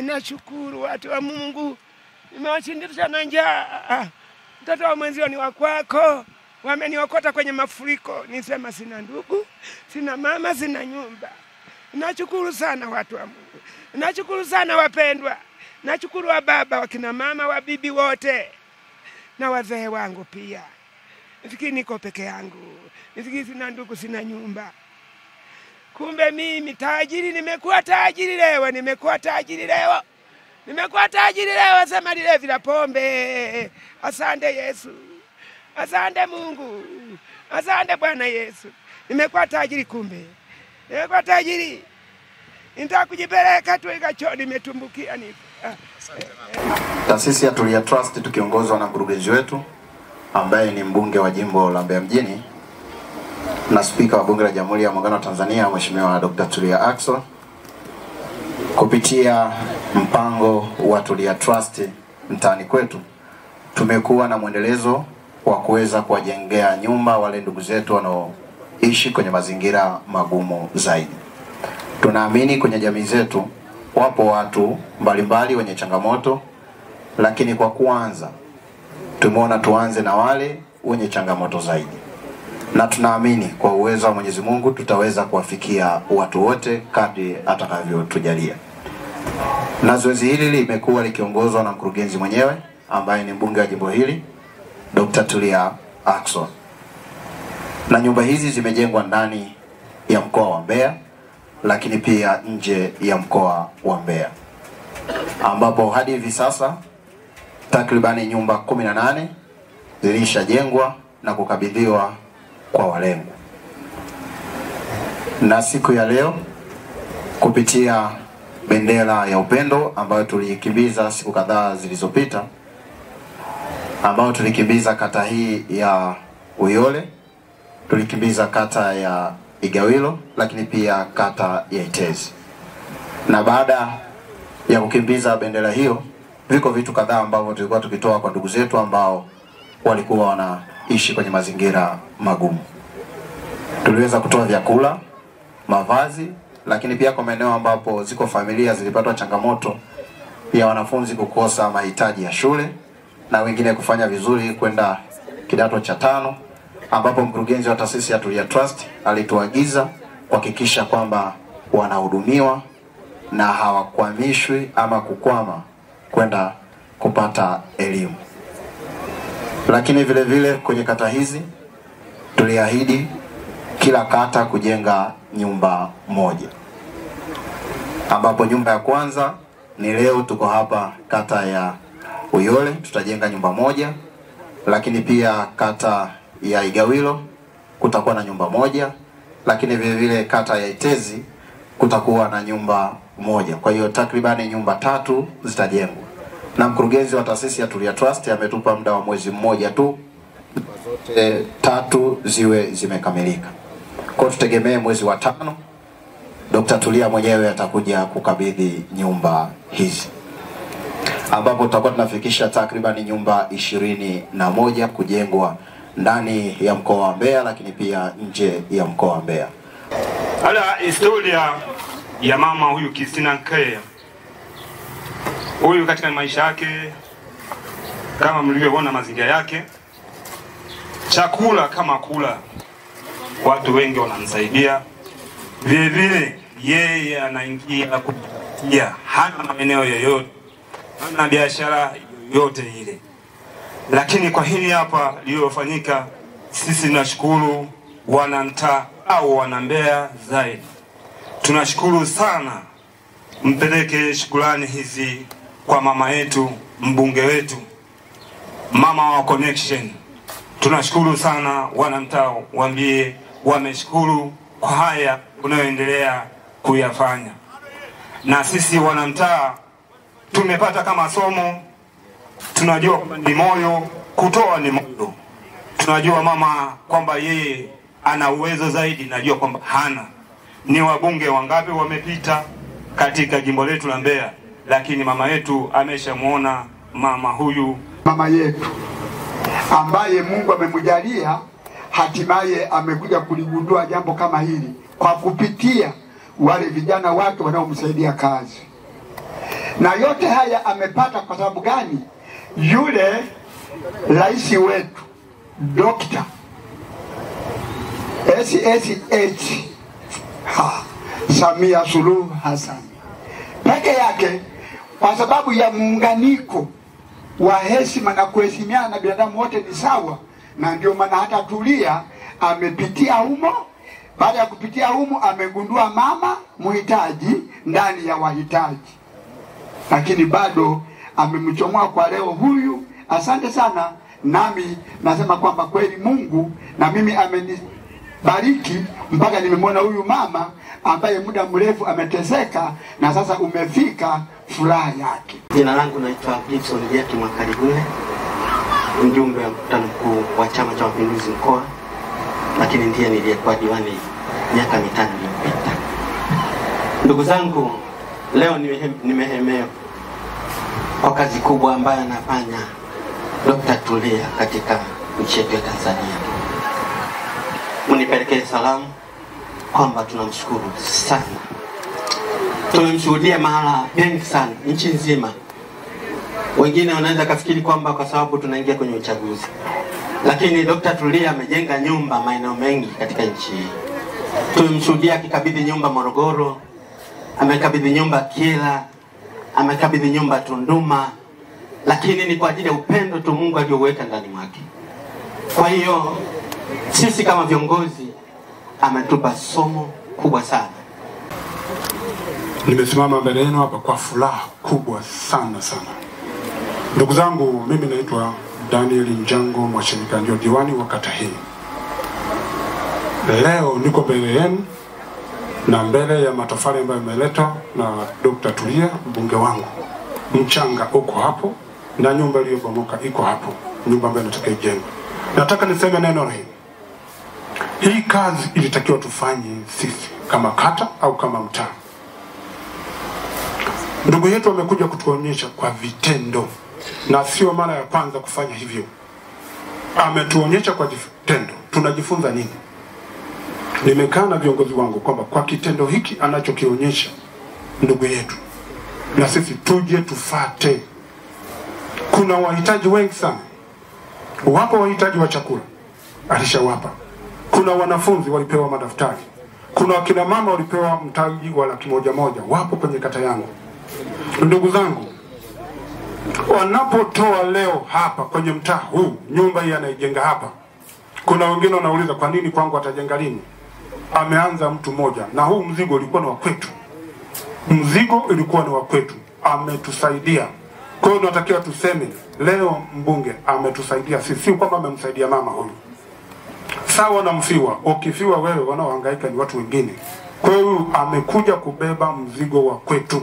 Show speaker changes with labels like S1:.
S1: Ninashukuru watu wa Mungu. Nimewashindisha na njaa. Mtoto wa mwenzio ni wa kwako. Wameniokota kwenye mafuriko. Nisema sina ndugu, sina mama, sina nyumba. Ninashukuru sana watu wa Mungu. Ninashukuru sana wapendwa. Ninashukuru wa baba, wakina mama, wa bibi wote. Na wazee wangu pia. Nifikiri niko peke yangu. Nifikiri sina ndugu, sina nyumba. Kumbe mimi tajiri, nimekuwa tajiri leo, nimekuwa tajiri leo. Nimekuwa tajiri leo, sema lile vila pombe. Asante Yesu. Asante Mungu. Asante Bwana Yesu. Nimekuwa tajiri kumbe. Nimekuwa tajiri. Nitaka kujipeleka tu ikacho nimetumbukia ni.
S2: Taasisi ya Tulia Trust tukiongozwa na mkurugenzi wetu ambaye ni mbunge wa jimbo la Mbeya mjini na spika wa bunge la Jamhuri ya Muungano wa Tanzania Mheshimiwa Dr. Tulia Ackson, kupitia mpango wa Tulia Trust mtaani kwetu tumekuwa na mwendelezo wa kuweza kuwajengea nyumba wale ndugu zetu wanaoishi kwenye mazingira magumu zaidi. Tunaamini kwenye jamii zetu wapo watu mbalimbali wenye changamoto, lakini kwa kuanza tumeona tuanze na wale wenye changamoto zaidi. Na tunaamini kwa uwezo wa Mwenyezi Mungu tutaweza kuwafikia watu wote kadri atakavyotujalia. Na zoezi hili limekuwa likiongozwa na mkurugenzi mwenyewe ambaye ni mbunge wa jimbo hili Dr. Tulia Ackson. Na nyumba hizi zimejengwa ndani ya mkoa wa Mbeya, lakini pia nje ya mkoa wa Mbeya, ambapo hadi hivi sasa takribani nyumba 18 zilishajengwa na kukabidhiwa kwa walengwa. Na siku ya leo kupitia bendera ya upendo ambayo tulikimbiza siku kadhaa zilizopita, ambayo tulikimbiza kata hii ya Uyole, tulikimbiza kata ya Igawilo, lakini pia kata ya Itezi. Na baada ya kukimbiza bendera hiyo, viko vitu kadhaa ambavyo tulikuwa tukitoa kwa ndugu zetu ambao walikuwa wanaishi kwenye mazingira magumu. Tuliweza kutoa vyakula, mavazi, lakini pia kwa maeneo ambapo ziko familia zilipatwa changamoto ya wanafunzi kukosa mahitaji ya shule na wengine kufanya vizuri kwenda kidato cha 5, ambapo mkurugenzi wa taasisi ya Tulia Trust alituagiza kuhakikisha kwamba wanahudumiwa na hawakwamishwi ama kukwama kwenda kupata elimu. Lakini vile vile kwenye kata hizi tuliahidi kila kata kujenga nyumba moja, ambapo nyumba ya kwanza ni leo tuko hapa kata ya Uyole, tutajenga nyumba moja. Lakini pia kata ya Igawilo kutakuwa na nyumba moja, lakini vile vile kata ya Itezi kutakuwa na nyumba moja. Kwa hiyo takribani nyumba 3 zitajengwa. Na mkurugenzi wa taasisi ya Tulia Trust ametupa muda wa mwezi mmoja tu zote 3 ziwe zimekamilika. Kwa tutegemee mwezi wa 5 Dr. Tulia mwenyewe atakuja kukabidhi nyumba hizi, ambapo tutakuwa tunafikisha takribani nyumba 21 kujengwa ndani ya mkoa wa Mbeya, lakini pia nje ya mkoa wa Mbeya.
S3: Hala historia ya mama huyu Christina Nkeye. Huyu katika maisha yake kama mlivyoona mazingira yake, chakula kama kula, watu wengi wanamsaidia. Vile vile yeye anaingia kupitia, hana maeneo yoyote, hana biashara yoyote ile. Lakini kwa hili hapa lililofanyika, sisi tunashukuru wanamtaa au wanambea zaidi. Tunashukuru sana, mpeleke shukrani hizi kwa mama yetu, mbunge wetu, mama wa connection. Tunashukuru sana wanamtaa, waambie wameshukuru kwa haya unayoendelea kuyafanya. Na sisi wanamtaa tumepata kama somo, tunajua kwamba ni moyo, kutoa ni moyo. Tunajua mama kwamba yeye ana uwezo zaidi, najua kwamba hana. Ni wabunge wangapi wamepita katika jimbo letu la Mbeya, lakini mama yetu ameshamuona mama huyu,
S4: mama yetu ambaye Mungu amemjalia hatimaye amekuja kuligundua jambo kama hili kwa kupitia wale vijana wake wanaomsaidia kazi. Na yote haya amepata kwa sababu gani? Yule rais wetu Dr. SSH Samia Suluhu Hassan peke yake, kwa sababu ya muunganiko wa heshima na kuheshimiana na binadamu wote ni sawa, na ndio maana hata Tulia amepitia humo. Baada ya kupitia humo amegundua mama muhitaji ndani ya wahitaji, lakini bado amemchomoa kwa leo huyu. Asante sana, nami nasema kwamba kweli Mungu na mimi amenibariki mpaka nimemwona huyu mama ambaye muda mrefu ameteseka na sasa umefika furaha yake.
S5: Jina langu naitwa Gibson Jackie Mwakalibule, mjumbe wa mkutano mkuu wa Chama cha Mapinduzi mkoa, lakini ndiye niliyekuwa diwani miaka 5 iliyopita. Ndugu zangu, leo nimehemea kwa kazi kubwa ambayo anafanya Dr. Tulia katika nchi yetu ya Tanzania. Munipelekee salamu kwamba tunamshukuru sana. Tumemshuhudia mahala pengi sana nchi nzima. Wengine wanaweza kafikiri kwamba kwa sababu tunaingia kwenye uchaguzi, lakini Dr. Tulia amejenga nyumba maeneo mengi katika nchi hii. Tumemshuhudia akikabidhi nyumba Morogoro, amekabidhi nyumba Kyela, amekabidhi nyumba Tunduma, lakini ni kwa ajili ya upendo tu Mungu aliyoweka ndani mwake. Kwa hiyo sisi kama viongozi ametupa somo kubwa sana.
S6: Nimesimama mbele yenu hapa kwa furaha kubwa sana sana. Ndugu zangu, mimi naitwa Daniel Njango Mwashirika, ndio diwani wa kata hii. Leo niko mbele yenu na mbele ya matofali ambayo yameletwa na Dr. Tulia, mbunge wangu. Mchanga uko hapo na nyumba iliyobomoka iko hapo, nyumba ambayo inataka ijengwe. Nataka niseme neno hili. Hii kazi ilitakiwa tufanye sisi kama kata au kama mtaa. Ndugu yetu wamekuja kutuonyesha kwa vitendo, na sio mara ya kwanza kufanya hivyo. Ametuonyesha kwa vitendo. Tunajifunza nini? Nimekaa na viongozi wangu kwamba kwa kitendo hiki anachokionyesha ndugu yetu, na sisi tuje tufate. Kuna wahitaji wengi sana. Wapo wahitaji wa chakula, alishawapa. Kuna wanafunzi walipewa madaftari. Kuna wakina mama walipewa mtaji wa Laki1,100, wapo kwenye kata yangu. Ndugu zangu, wanapotoa leo hapa kwenye mtaa huu, nyumba hii anaijenga hapa, kuna wengine wanauliza kwa nini kwangu atajenga lini? Ameanza mtu mmoja, na huu mzigo ulikuwa ni wa kwetu. Mzigo ulikuwa ni wa kwetu, ametusaidia. Kwa hiyo tunatakiwa tuseme leo mbunge ametusaidia sisi, si kwamba amemsaidia mama huyu. Sawa na mfiwa, ukifiwa wewe, wanaohangaika ni watu wengine. Kwa hiyo amekuja kubeba mzigo wa kwetu.